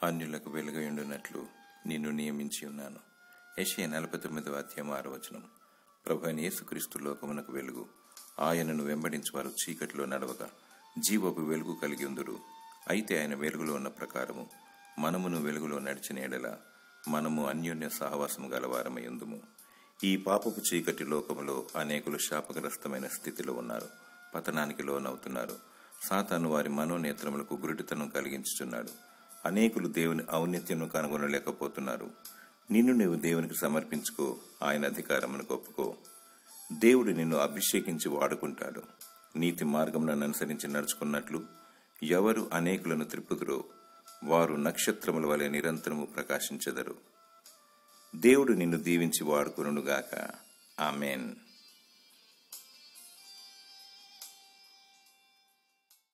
అన్యులకు వెలుగయుండునట్లు నిన్ను నియమించి ఉన్నాను. యెషయా 49:6. ప్రభు అయిన యేసుక్రీస్తు లోకమునకు వెలుగు. ఆయనను వెంబడించి వారు చీకటిలో నడవగా జీవపు వెలుగు కలిగి ఉందురు. అయితే ఆయన వెలుగులో ఉన్న ప్రకారము మనమును వెలుగులో నడిచిన ఎడల మనము అన్యోన్య సహవాసము గలవారమై ఉందుము. ఈ పాపపు చీకటి లోకములో అనేకులు శాపగ్రస్తమైన స్థితిలో ఉన్నారు, పతనానికి లోనవుతున్నారు. సాతాను వారి మనోనేత్రములకు గురుడితనం కలిగించుచున్నాడు. అనేకులు దేవుని ఔన్నత్యము కనుగొనలేకపోతున్నారు. నిన్ను నీవు దేవునికి సమర్పించుకో, ఆయన అధికారమును ఒప్పుకో. దేవుడు నిన్ను అభిషేకించి వాడుకుంటాడు. నీతి మార్గములను అనుసరించి నడుచుకున్నట్లు ఎవరు అనేకులను త్రిప్పుదురో వారు నక్షత్రముల వలె నిరంతరము ప్రకాశించెదరు. దేవుడు నిన్ను దీవించి వాడుకొనుగాక. ఆమేన్.